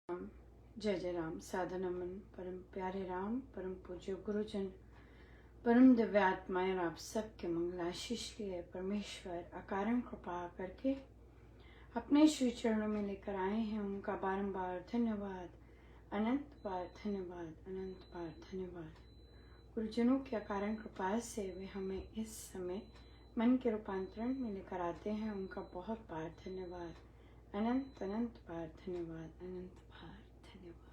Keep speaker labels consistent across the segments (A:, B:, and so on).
A: जय जय राम। साधु नमन परम प्यारे राम, परम पूज्य गुरुजन, परम दिव्यात्माएं, आप सबके मंगलाशीष के लिए परमेश्वर अकारण कृपा करके अपने श्री चरणों में लेकर आए हैं। उनका बारंबार धन्यवाद, अनंत बार धन्यवाद, अनंत बार धन्यवाद। गुरुजनों की अकारण कृपा से वे हमें इस समय मन के रूपांतरण में लेकर आते हैं। उनका बहुत बार धन्यवाद, अनंत अनंत बार धन्यवाद, अनंत बार धन्यवाद।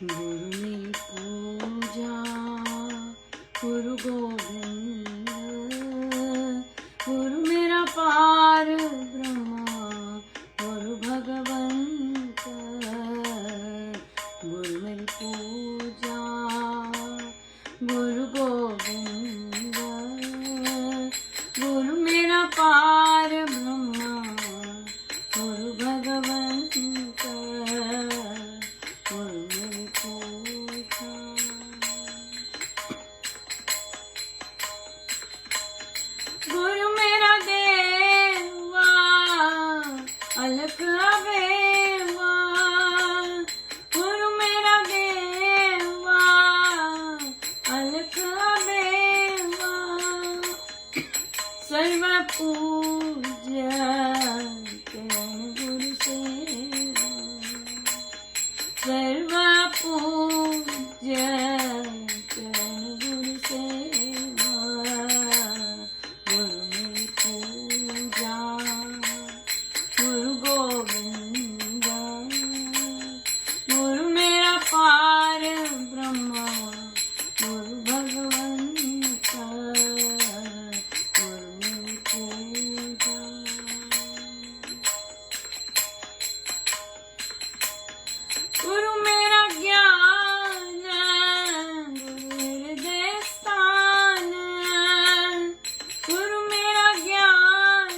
A: गुरु ने पूजा गुरु गोविंद, गुरु मेरा पार ब्रह्मा, गुरु भगवंत। गुरु मेरी पूजा गुरु गोविंद, गुरु मेरा पार ब्रह्मा, गुरु भगवंत। गुरु मेरा देवा अलख अबेवा, गुरु मेरा देवा अलख अबेवा। सर्व पूज्य चरण गुरु सेवा, सर्व पूज्य चरण गुरु सेवा। गुरु मेरी पूजा गुरु गोविंद, गुरु मेरा पार ब्रह्मा, गुरु भगवंत। गुरु मेरी पूजा गुरु मेरा ज्ञान, गुरु हृदय स्थान। गुरु मेरा ज्ञान,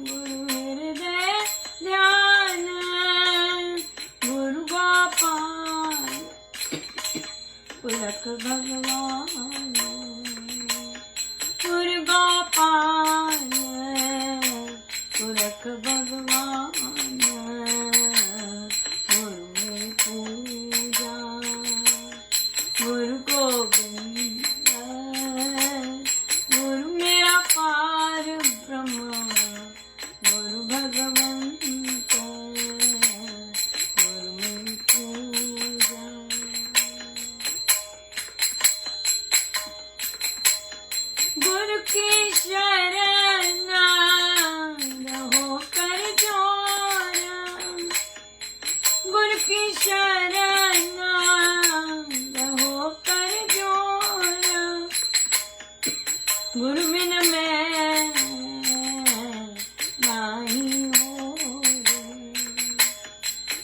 A: गुरु हृदय ध्यान। गुरु गोपाल पुरख भगवान, गुरु गोपाल पुरख भगवान। गुरु गोविंद, गुरु मेरा पार ब्रह्मा, गुरु भगवंत। गुरु मेरी पूजा गुरु की शरण रहो कर जोरा, गुरु की शरण रहो कर जोरा। गुरु बिन मैं नाही हो रे,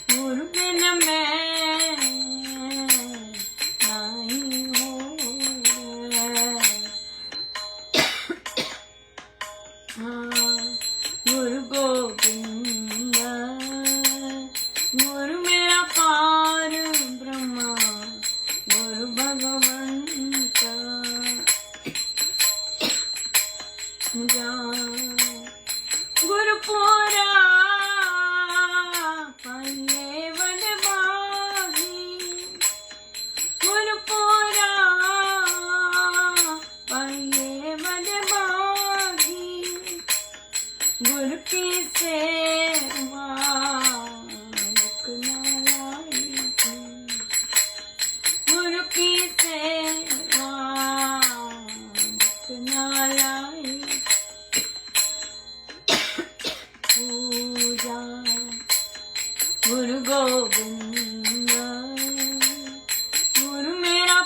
A: गुरु बिन मैं नाही हो रे। गुरु गोविंद, गुरु मेरा पार ब्रह्मा, गुरु भगवंत। गुरुपुरा पाइये वन बागी, गुरुपुरा पाइये वन बागी। गुरु की सेवा रुकना लायकी, गुरु की सेवा रुकना लायकी। पूजा गुरु गोविंद, गुरु मेरा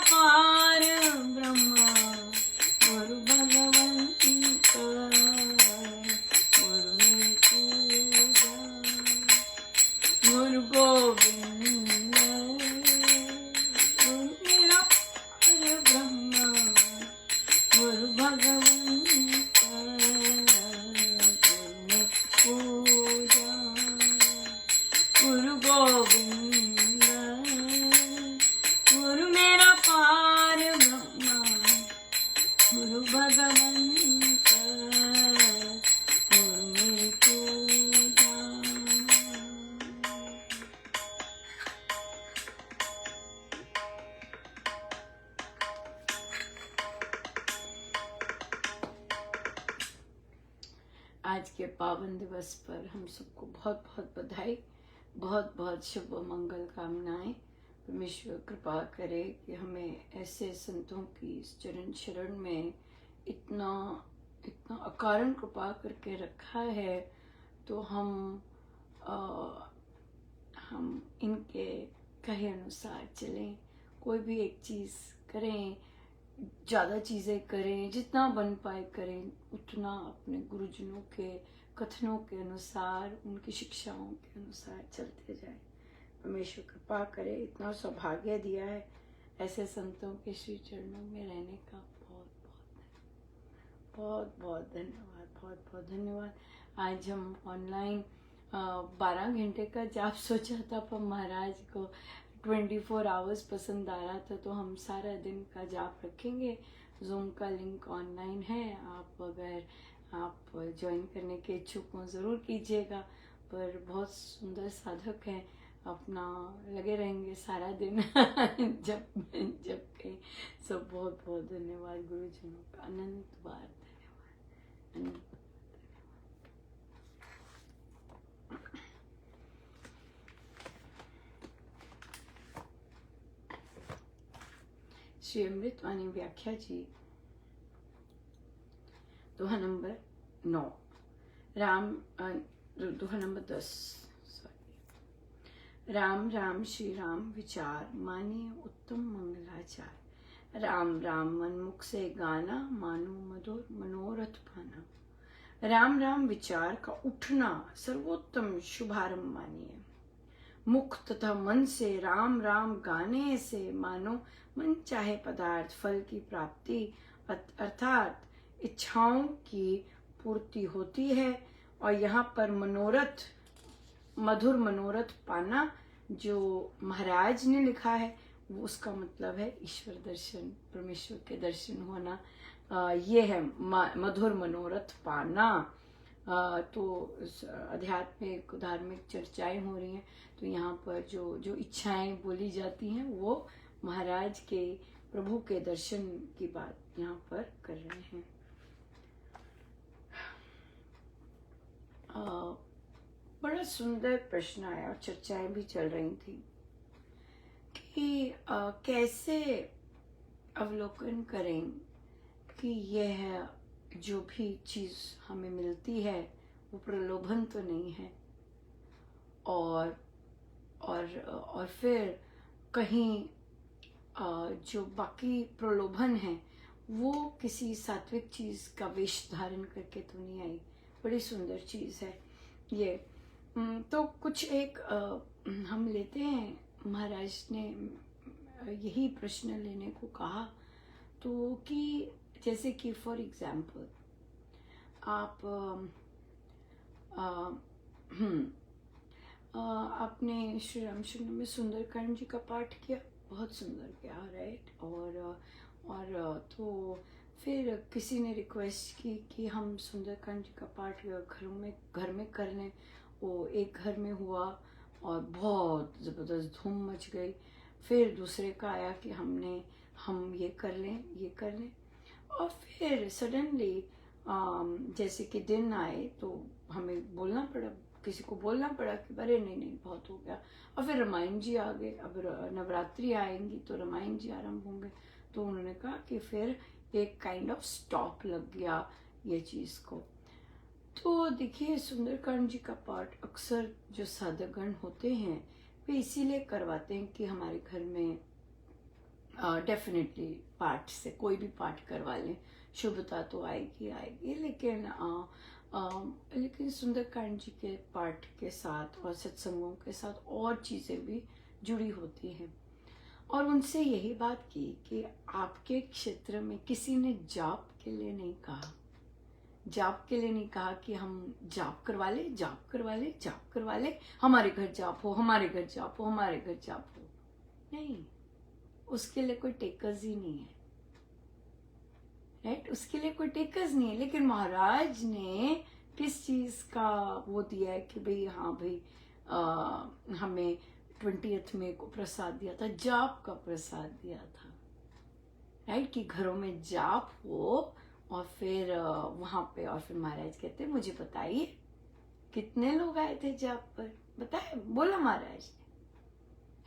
A: आज के पावन दिवस पर हम सबको बहुत बहुत बधाई, बहुत बहुत शुभ मंगल कामनाएं। परमेश्वर कृपा करे कि हमें ऐसे संतों की इस चरण शरण में इतना इतना अकारण कृपा करके रखा है, तो हम इनके कहे अनुसार चलें। कोई भी एक चीज़ करें, ज़्यादा चीज़ें करें, जितना बन पाए करें, उतना अपने गुरुजनों के कथनों के अनुसार, उनकी शिक्षाओं के अनुसार चलते जाएं। परमेश्वर कृपा करे, इतना सौभाग्य दिया है ऐसे संतों के श्री चरणों में रहने का। बहुत बहुत धन्यवाद, बहुत बहुत धन्यवाद। आज हम ऑनलाइन 12 घंटे का जाप सोचा था, पर महाराज को 24 आवर्स पसंद आ रहा था, तो हम सारा दिन का जाप रखेंगे। जूम का लिंक ऑनलाइन है, आप अगर आप ज्वाइन करने के इच्छुक हो ज़रूर कीजिएगा। पर बहुत सुंदर साधक हैं, अपना लगे रहेंगे सारा दिन जब के सब। बहुत बहुत धन्यवाद गुरुजनों का, अनंत बार धन्यवाद। श्री अमृतवाणी व्याख्या जी, दोहा नंबर 9, दोहा नंबर 10। राम राम श्री राम विचार, मानिए उत्तम मंगलाचार। राम राम मन मुख से गाना, मानो मधुर मनोरथ पाना। राम राम विचार का उठना सर्वोत्तम शुभारंभ मानिए। मुख तथा मन से राम राम गाने से मानो मन चाहे पदार्थ फल की प्राप्ति अर्थात इच्छाओं की पूर्ति होती है। और यहाँ पर मनोरथ, मधुर मनोरथ पाना जो महाराज ने लिखा है, वो उसका मतलब है ईश्वर दर्शन, परमेश्वर के दर्शन होना। ये है मधुर मनोरथ पाना। तो आध्यात्मिक धार्मिक चर्चाएं हो रही हैं, तो यहाँ पर जो इच्छाएं बोली जाती हैं वो महाराज के प्रभु के दर्शन की बात यहाँ पर कर रहे हैं। बड़ा सुंदर प्रश्न आया और चर्चाएं भी चल रही थी कि कैसे अवलोकन करें कि यह जो भी चीज़ हमें मिलती है वो प्रलोभन तो नहीं है, और फिर कहीं जो बाकी प्रलोभन है वो किसी सात्विक चीज़ का वेश धारण करके तो नहीं आई। बड़ी सुंदर चीज़ है ये। तो कुछ एक हम लेते हैं, महाराज ने यही प्रश्न लेने को कहा, तो कि जैसे कि फॉर एग्जाम्पल आप आपने श्री रामचंद्र में सुंदरकांड जी का पाठ किया, बहुत सुंदर किया, राइट। और तो फिर किसी ने रिक्वेस्ट की कि हम सुंदरकांड जी का पाठ घर में कर लें। वो एक घर में हुआ और बहुत ज़बरदस्त धूम मच गई। फिर दूसरे का आया कि हम ये कर लें। और फिर सडनली जैसे कि दिन आए तो हमें बोलना पड़ा, किसी को बोलना पड़ा कि अरे नहीं बहुत हो गया। और फिर रामायण जी आ गए, अब नवरात्रि आएंगी तो रामायण जी आरंभ होंगे। तो उन्होंने कहा कि फिर एक काइंड ऑफ स्टॉप लग गया ये चीज़ को। तो देखिए, सुंदरकांड जी का पाठ अक्सर जो साधकगण होते हैं वे इसीलिए करवाते हैं कि हमारे घर में डेफिनेटली पाठ से कोई भी पाठ करवा लें, शुभता तो आएगी। लेकिन सुंदरकांड जी के पाठ के साथ और सत्संगों के साथ और चीज़ें भी जुड़ी होती हैं। और उनसे यही बात की कि आपके क्षेत्र में किसी ने जाप के लिए नहीं कहा कि हम जाप करवा ले, हमारे घर जाप हो। नहीं, उसके लिए कोई टेकर्स ही नहीं है, राइट। उसके लिए कोई टेकर्स नहीं है। लेकिन महाराज ने किस चीज का वो दिया है कि भाई हाँ भाई हमें 20th में को प्रसाद दिया था, जाप का प्रसाद दिया था, राइट। कि घरों में जाप हो और फिर वहाँ पे और फिर महाराज कहते मुझे बताइए कितने लोग आए थे जाप पर, बताए, बोला महाराज ने,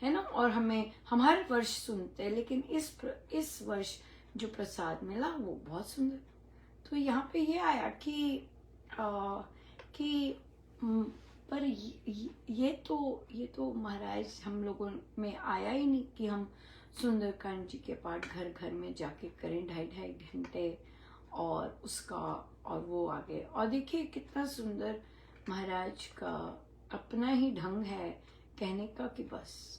A: है ना। और हम हर वर्ष सुनते हैं, लेकिन इस वर्ष जो प्रसाद मिला वो बहुत सुंदर। तो यहाँ पे ये आया कि पर ये तो महाराज हम लोगों में आया ही नहीं कि हम सुंदरकांड जी के पाठ घर घर में जाके करें 2.5 घंटे और उसका, और वो आगे। और देखिए कितना सुंदर महाराज का अपना ही ढंग है कहने का कि बस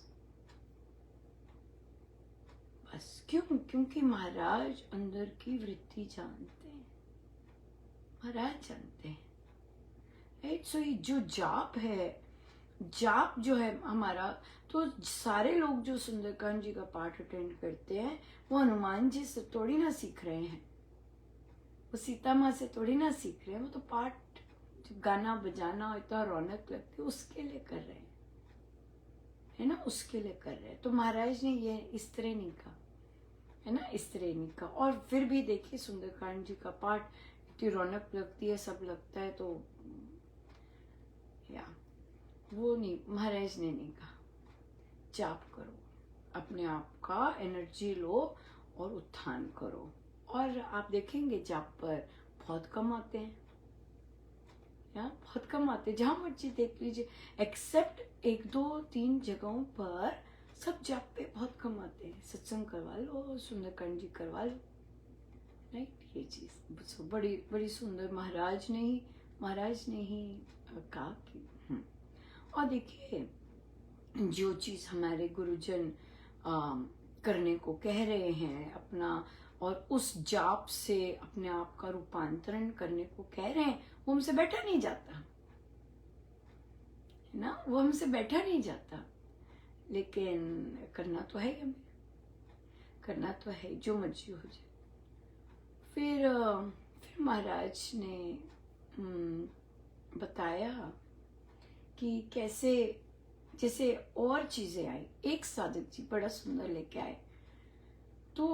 A: क्योंकि महाराज अंदर की वृत्ति जानते हैं, महाराज जानते हैं, राइट। सो ये जो जाप है, जाप जो है हमारा, तो सारे लोग जो सुंदरकांड जी का पाठ अटेंड करते हैं वो हनुमान जी से थोड़ी ना सीख रहे हैं, वो सीता माँ से थोड़ी ना सीख रहे हैं, वो तो पाठ जो गाना बजाना इतना रौनक लगती है उसके लिए कर रहे हैं, है ना, उसके लिए कर रहे हैं। तो महाराज ने ये इस तरह नहीं कहा, है ना, इस तरह नहीं कहा। और फिर भी देखिए सुंदरकांड जी का पाठ इतनी रौनक लगती है, सब लगता है, तो या वो नहीं, महाराज ने नहीं कहा जाप करो, अपने आप का एनर्जी लो और उत्थान करो। और आप देखेंगे जाप पर बहुत कम आते हैं, या बहुत कम आते हैं, जहां मर्जी देख लीजिए, एक्सेप्ट 1 2 3 जगहों पर सब जाप पे बहुत कम आते हैं। सत्संग करवा लो, सुंदरकांड जी करवा लो, राइट। ये चीज बड़ी बड़ी सुंदर महाराज ने ही कहा कि और देखिए जो चीज हमारे गुरुजन करने को कह रहे हैं अपना, और उस जाप से अपने आप का रूपांतरण करने को कह रहे हैं, वो हमसे बैठा नहीं जाता, है ना, वो हमसे बैठा नहीं जाता, लेकिन करना तो है, हमें करना तो है, जो मर्जी हो जाए। फिर महाराज ने बताया कि कैसे, जैसे और चीजें आई, एक साधक जी बड़ा सुंदर लेके आए, तो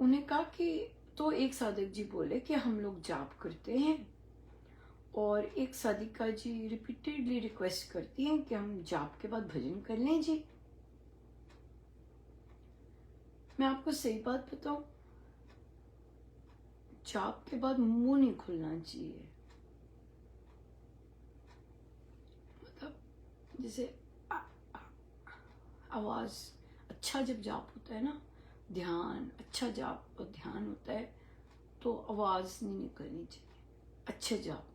A: उन्हें कहा कि, तो एक साधक जी बोले कि हम लोग जाप करते हैं, और एक साधिका जी रिपीटेडली रिक्वेस्ट करती हैं कि हम जाप के बाद भजन कर लें जी। मैं आपको सही बात बताऊं, जाप के बाद मुंह नहीं खुलना चाहिए, मतलब जैसे आवाज, अच्छा जब जाप होता है ना, ध्यान, अच्छा जाप और ध्यान होता है, तो आवाज नहीं निकलनी चाहिए। अच्छे जाप में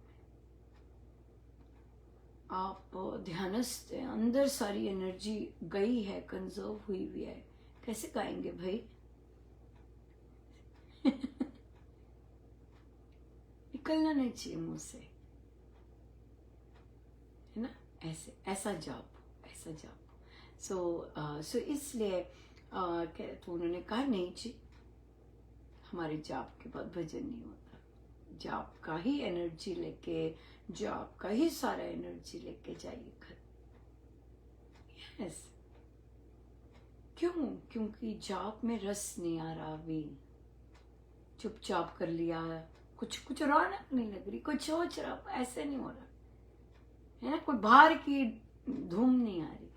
A: आप ध्यानस्थ हैं, अंदर सारी एनर्जी गई है, कंजर्व हुई है, कैसे गाएंगे भाई? निकलना नहीं चाहिए मुंह से, है ना, ऐसे, ऐसा जाप। सो इसलिए तो उन्होंने कहा नहीं जी, हमारे जाप के बाद भजन नहीं होता, जाप का ही एनर्जी लेके, जाप का ही सारा एनर्जी लेके जाइए घर। यस, क्योंकि जाप में रस नहीं आ रहा अभी, चुपचाप कर लिया, कुछ रौनक नहीं लग रही, कुछ सोच रहा, ऐसे नहीं हो रहा, है ना, कोई बाहर की धूम नहीं आ रही,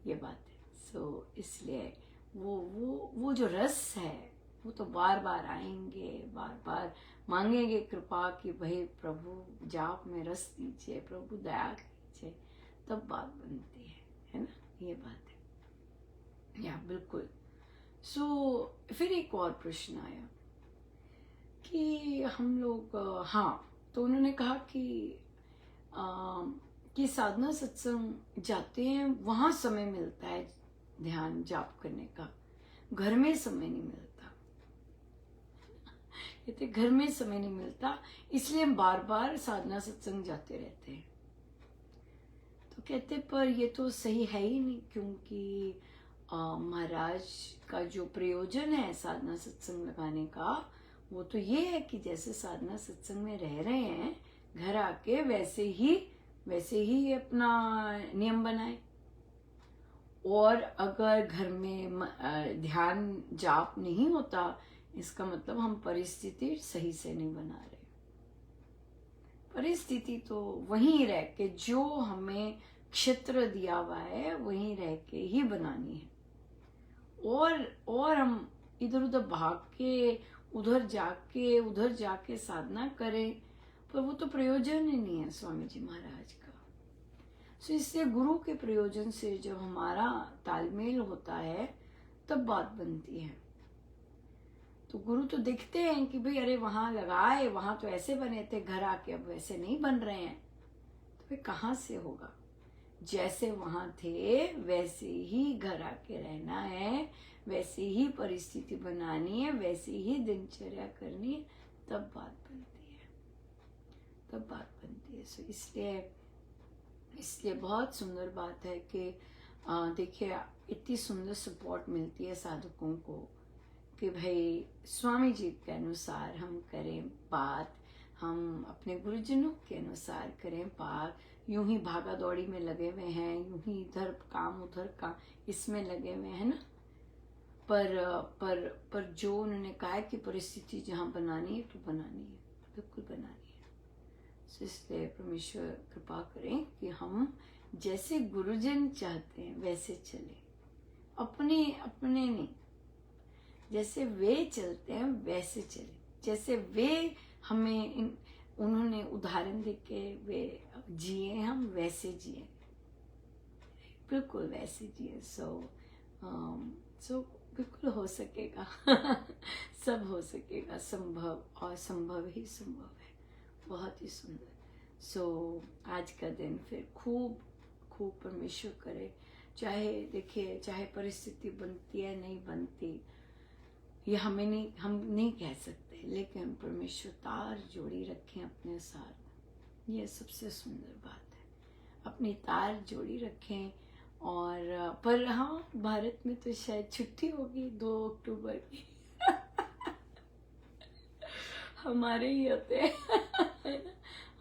A: ये बात है। सो इसलिए वो जो रस है वो तो बार बार आएंगे, बार बार मांगेंगे कृपा कि भाई प्रभु जाप में रस दीजिए, प्रभु दया कीजिए, तब बात बनती है ना, ये बात है, या बिल्कुल। सो फिर एक और प्रश्न आया कि हम लोग, हाँ, तो उन्होंने कहा कि साधना सत्संग जाते हैं, वहां समय मिलता है ध्यान जाप करने का, घर में समय नहीं मिलता, कहते घर में समय नहीं मिलता, इसलिए हम बार बार साधना सत्संग जाते रहते हैं। तो कहते पर ये तो सही है ही नहीं, क्योंकि महाराज का जो प्रयोजन है साधना सत्संग लगाने का, वो तो ये है कि जैसे साधना सत्संग में रह रहे हैं घर आके, वैसे ही अपना नियम बनाए। और अगर घर में ध्यान जाप नहीं होता इसका मतलब हम परिस्थिति सही से नहीं बना रहे। परिस्थिति तो वहीं रह के, जो हमें क्षेत्र दिया हुआ है वहीं रह के ही बनानी है। और हम इधर उधर भाग के, उधर जाके साधना करें, पर वो तो प्रयोजन ही नहीं है स्वामी जी महाराज का। तो इससे गुरु के प्रयोजन से जब हमारा तालमेल होता है तब बात बनती है। तो गुरु तो देखते हैं कि भाई अरे वहां लगाए, वहां तो ऐसे बने थे, घर आके अब वैसे नहीं बन रहे हैं, तो फिर कहाँ से होगा? जैसे वहां थे वैसे ही घर आके रहना है, वैसे ही परिस्थिति बनानी है, वैसे ही दिनचर्या करनी है, तब बात बनती है, तब बात बनती है। सो इसलिए बहुत सुंदर बात है कि देखिए इतनी सुंदर सपोर्ट मिलती है साधकों को कि भाई स्वामी जी के अनुसार हम करें बात, हम अपने गुरुजनों के अनुसार करें बात। यूं ही भागा दौड़ी में लगे हुए हैं, यूं ही इधर काम उधर काम इसमें लगे हुए हैं ना, पर जो उन्होंने कहा है कि परिस्थिति जहाँ बनानी है तो बनानी है, बिल्कुल बनानी है। तो इसलिए परमेश्वर कृपा करें कि हम जैसे गुरुजन चाहते हैं वैसे चले, अपने अपने नहीं, जैसे वे चलते हैं वैसे चले, जैसे वे हमें उन्होंने उदाहरण देके वे जिए, हम वैसे जिए, बिल्कुल वैसे जिए। सो बिल्कुल हो सकेगा सब हो सकेगा, संभव और संभव ही संभव है। बहुत ही सुंदर। आज का दिन फिर खूब खूब परमेश्वर करे, चाहे देखिए चाहे परिस्थिति बनती है नहीं बनती, ये हम नहीं कह सकते, लेकिन परमेश्वर तार जोड़ी रखें अपने साथ, ये सबसे सुंदर बात है। अपनी तार जोड़ी रखें। और पर हाँ, भारत में तो शायद छुट्टी होगी 2 अक्टूबर की हमारे ही होते हैं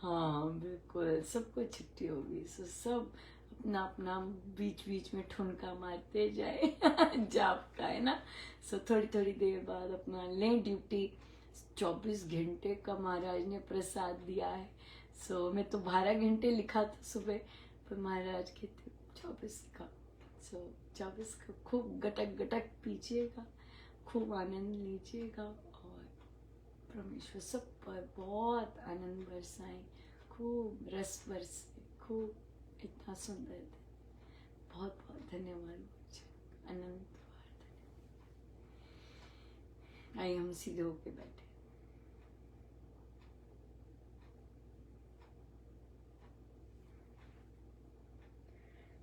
A: हाँ बिल्कुल, सबको छुट्टी होगी। सब अपना अपना बीच बीच में ठुनका मारते जाए जाप का है ना। थोड़ी थोड़ी देर बाद अपना लें ड्यूटी। 24 घंटे का महाराज ने प्रसाद दिया है। मैं तो 12 घंटे लिखा था सुबह, पर महाराज कहते 24 का। 24 का खूब गटक गटक पीजिएगा, खूब आनंद लीजिएगा, और परमेश्वर सब पर बहुत आनंद बरसाए, खूब रस बरसे, खूब इतना सुंदर दिन। बहुत बहुत धन्यवाद, अनंत बार। आइए हम सीधे होके बैठे।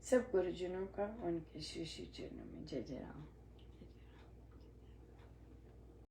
A: सब गुरुजनों का उनके श्री श्री चरणों में जय जय राम।